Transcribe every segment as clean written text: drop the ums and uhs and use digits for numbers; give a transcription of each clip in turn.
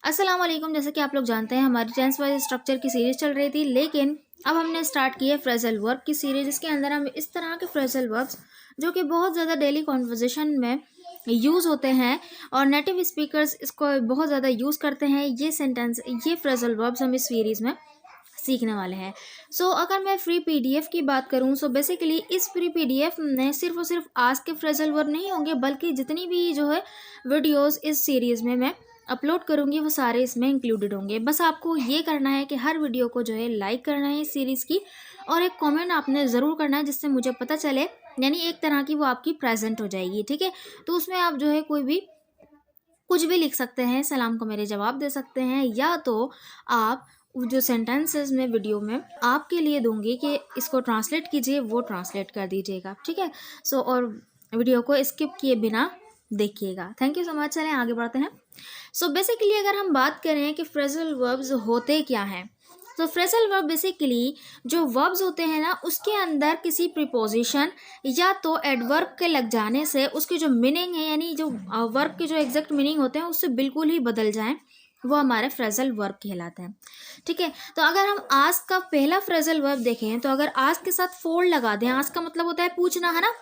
अस्सलाम वालेकुम। जैसे कि आप लोग जानते हैं हमारी टेंस वाइज स्ट्रक्चर की सीरीज़ चल रही थी, लेकिन अब हमने स्टार्ट की है फ्रेजल वर्ब की सीरीज़। इसके अंदर हम इस तरह के फ्रेजल वर्ब्स जो कि बहुत ज़्यादा डेली कॉन्वर्जेशन में यूज़ होते हैं और नेटिव स्पीकर्स इसको बहुत ज़्यादा यूज़ करते हैं, ये फ्रेजल वर्ब्स हम इस सीरीज़ में सीखने वाले हैं। अगर मैं फ्री पीडीएफ की बात करूं, बेसिकली इस फ्री पीडीएफ में सिर्फ और सिर्फ आज के फ्रेजल वर्ब नहीं होंगे, बल्कि जितनी भी जो है वीडियोस इस सीरीज़ में मैं अपलोड करूंगी वो सारे इसमें इंक्लूडेड होंगे। बस आपको ये करना है कि हर वीडियो को जो है लाइक करना है इस सीरीज़ की, और एक कमेंट आपने ज़रूर करना है जिससे मुझे पता चले, यानी एक तरह की वो आपकी प्रेजेंट हो जाएगी। ठीक है, तो उसमें आप जो है कोई भी कुछ भी लिख सकते हैं, सलाम को मेरे जवाब दे सकते हैं, या तो आप जो सेंटेंसेस में वीडियो में आपके लिए दूंगी कि इसको ट्रांसलेट कीजिए, वो ट्रांसलेट कर दीजिएगा। ठीक है, और वीडियो को स्किप किए बिना देखिएगा। Thank you so much. चलें आगे बढ़ते हैं। बेसिकली अगर हम बात करें कि फ्रेजल वर्ब्स होते क्या हैं, तो फ्रेजल वर्ब बेसिकली जो वर्ब्स होते हैं ना, उसके अंदर किसी प्रीपोजिशन या तो एडवर्ब के लग जाने से उसकी जो मीनिंग है, यानी जो वर्ब के जो एग्जैक्ट मीनिंग होते हैं उससे बिल्कुल ही बदल जाएं, वो हमारे फ्रेजल वर्ब कहलाते हैं। ठीक है, तो अगर हम आज का पहला फ्रेजल वर्ब देखें, तो अगर आज के साथ फोर लगा दें, आज का मतलब होता है पूछना, है ना,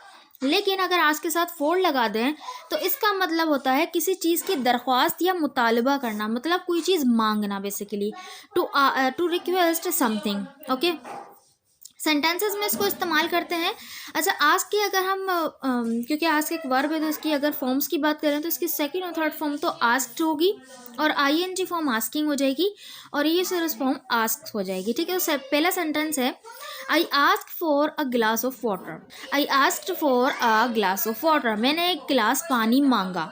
लेकिन अगर आज के साथ फोर लगा दें तो इसका मतलब होता है किसी चीज़ की दरख्वास्त या मुतालबा करना, मतलब कोई चीज़ मांगना, basically to request something. Okay, sentences में इसको इस्तेमाल करते हैं। अच्छा, आज की अगर हम क्योंकि आज का एक वर्ब है तो इसकी अगर फॉर्म्स की बात करें तो इसकी सेकंड और थर्ड फॉर्म तो आस्क्ड होगी, और आईएनजी फॉर्म आस्किंग हो जाएगी, और ये सीरीज फॉर्म आस्क्ड हो जाएगी। ठीक है, तो पहला सेंटेंस है I ask for a glass of water. I asked for a glass of water, मैंने एक गिलास पानी मांगा।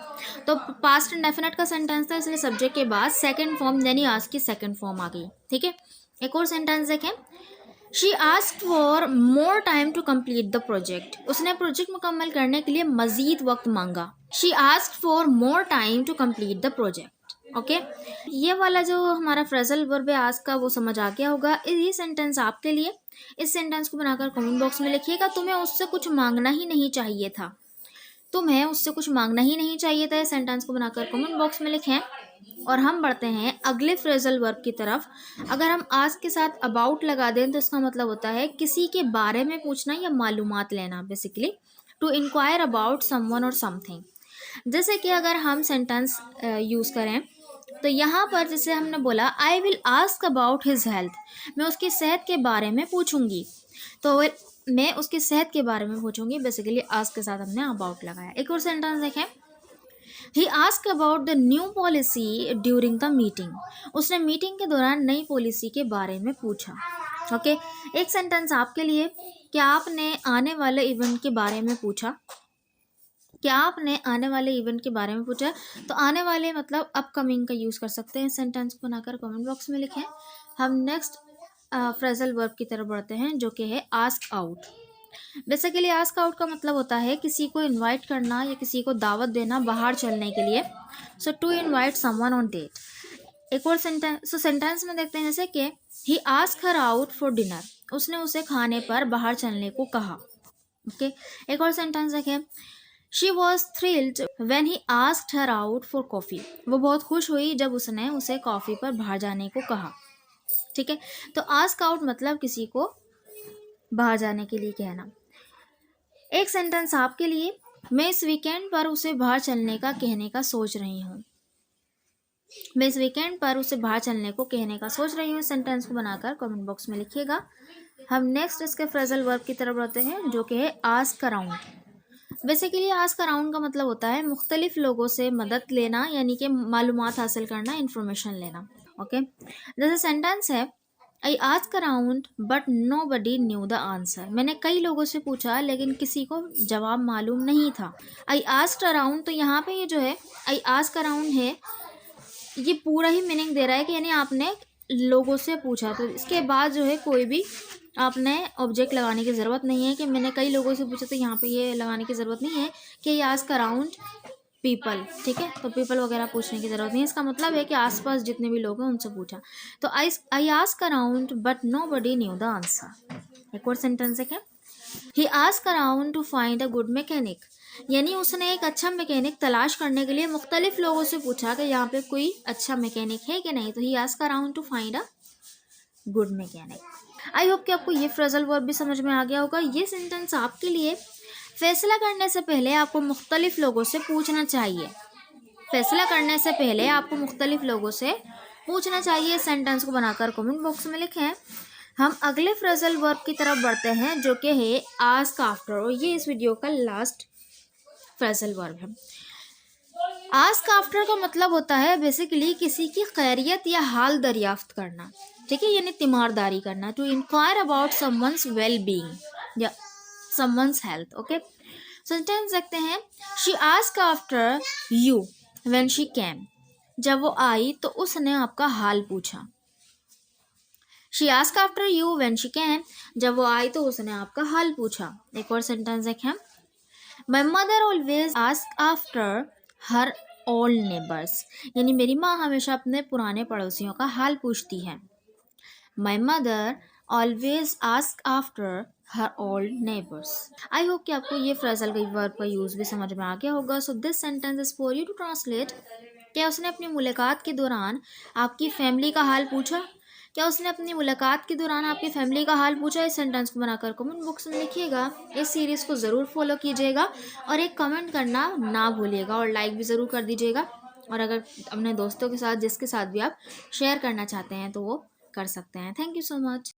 तो पास्ट इंडेफिनिट का सेंटेंस था, इसलिए सब्जेक्ट के बाद सेकंड फॉर्म यानी आस्क की सेकंड फॉर्म आ गई। ठीक है, एक और सेंटेंस देखें। She asked for more time to complete the project, उसने प्रोजेक्ट मुकम्मल करने के लिए मजीद वक्त मांगा। She asked for more time to complete the project. Okay, ये वाला जो हमारा फ्रेजल वर्ब है आज का, वो समझ आ गया होगा। ये सेंटेंस आपके लिए, इस सेंटेंस को बनाकर कमेंट बॉक्स में लिखिएगा। तुम्हें उससे कुछ मांगना ही नहीं चाहिए था, तुम्हें उससे कुछ मांगना ही नहीं चाहिए था। इस सेंटेंस को बनाकर कमेंट बॉक्स में लिखें। और हम बढ़ते हैं अगले फ्रेजल वर्ब की तरफ। अगर हम आज के साथ अबाउट लगा दें तो इसका मतलब होता है किसी के बारे में पूछना या मालूमात लेना, basically to inquire about someone और समथिंग। जैसे कि अगर हम सेंटेंस यूज़ करें तो यहाँ पर जैसे हमने बोला I will ask about his health, मैं उसकी सेहत के बारे में पूछूंगी। तो मैं उसकी सेहत के बारे में पूछूंगी, बेसिकली आस्क के साथ हमने अबाउट लगाया। एक और सेंटेंस देखें। He ask about the new policy during the meeting, उसने मीटिंग के दौरान नई पॉलिसी के बारे में पूछा। ओके, एक सेंटेंस आपके लिए। क्या आपने आने वाले इवेंट के बारे में पूछा? क्या आपने आने वाले इवेंट के बारे में पूछा? तो आने वाले मतलब अपकमिंग का यूज़ कर सकते हैं। सेंटेंस को बनाकर कमेंट बॉक्स में लिखें। हम नेक्स्ट फ्रेजल वर्ब की तरफ बढ़ते हैं, जो कि है ask out. Basically ask out का मतलब होता है किसी को इनवाइट करना या किसी को दावत देना बाहर चलने के लिए। To invite someone on date. एक और सेंटेंस में देखते हैं, जैसे कि he ask her out for dinner, उसने उसे खाने पर बाहर चलने को कहा। ओके, एक और सेंटेंस देखें। She was thrilled when he asked her out for coffee, वो बहुत खुश हुई जब उसने उसे कॉफ़ी पर बाहर जाने को कहा। ठीक है, तो आस्क आउट मतलब किसी को बाहर जाने के लिए कहना। एक सेंटेंस आपके लिए। मैं इस वीकेंड पर उसे बाहर चलने का कहने का सोच रही हूँ, मैं इस वीकेंड पर उसे बाहर चलने को कहने का सोच रही हूँ। सेंटेंस को बनाकर कमेंट बॉक्स में लिखिएगा। हम नेक्स्ट इसके फ्रेजल वर्ब की तरफ बढ़ते हैं, जो कि है ask around. Basically ask around का मतलब होता है मुख्तलिफ लोगों से मदद लेना, यानी कि मालूमात हासिल करना, इंफॉर्मेशन लेना। ओके, जैसे सेंटेंस है I ask around but nobody knew the answer, मैंने कई लोगों से पूछा लेकिन किसी को जवाब मालूम नहीं था। आई आस्क्ड अराउंड, तो यहाँ पे ये जो है आई आस्क अराउंड है, ये पूरा ही मीनिंग दे रहा है कि यानी आपने लोगों से पूछा। तो इसके बाद जो है कोई भी आपने ऑब्जेक्ट लगाने की ज़रूरत नहीं है कि मैंने कई लोगों से पूछा, तो यहाँ पे ये लगाने की ज़रूरत नहीं है कि ये आस्क अराउंड पीपल। ठीक है, तो पीपल वगैरह पूछने की ज़रूरत नहीं है। इसका मतलब है कि आसपास जितने भी लोग हैं उनसे पूछा। तो I ask around but nobody knew the answer. एक और सेंटेंस है, he ask around to find a good mechanic, यानी उसने एक अच्छा मैकेनिक तलाश करने के लिए मुख्तलिफ लोगों से पूछा कि यहाँ पे कोई अच्छा मैकेनिक है कि नहीं। तो he asked around to find a good mechanic. I hope कि आपको ये फ्रेजल वर्ब भी समझ में आ गया होगा। ये सेंटेंस आपके लिए फैसला करने से पहले आपको मुख्तलिफ लोगों से पूछना चाहिए। फैसला करने से पहले आपको मुख्तलिफ लोगों से पूछना चाहिए। इस सेंटेंस को बनाकर कमेंट बॉक्स में लिखें। हम अगले फ्रेजल वर्ब की तरफ बढ़ते हैं जो कि है आस्क आफ्टर, और ये इस वीडियो का लास्ट फ्रेजल वर्ब है। आस्क आफ्टर का मतलब होता है बेसिकली किसी की खैरियत या हाल दरियाफ्त करना, ठीक है, यानी तीमारदारी करना। To inquire about someone's well being या समवंस हेल्थ। ओके, सेंटेंस देखते हैं। She ask after you when she came, जब वो आई तो उसने आपका हाल पूछा। She ask after you when she came, जब वो आई तो उसने आपका हाल पूछा। एक और सेंटेंस देखें। My mother always ask after her old neighbours, यानी मेरी माँ हमेशा अपने पुराने पड़ोसियों का हाल पूछती है। My mother always ask after her old neighbours. I hope कि आपको ये फ्रेजल वर्ब का यूज़ भी समझ में आ गया होगा। So this sentence is for you to translate. क्या उसने अपनी मुलाकात के दौरान आपकी फैमिली का हाल पूछा? क्या उसने अपनी मुलाकात के दौरान आपकी फैमिली का हाल पूछा? इस सेंटेंस को बनाकर कमेंट बॉक्स में लिखिएगा। इस सीरीज़ को ज़रूर फॉलो कीजिएगा और एक कमेंट करना ना भूलिएगा और लाइक भी ज़रूर कर दीजिएगा। और अगर अपने दोस्तों के साथ जिसके साथ भी आप शेयर करना चाहते हैं तो वो कर सकते हैं। Thank you so much.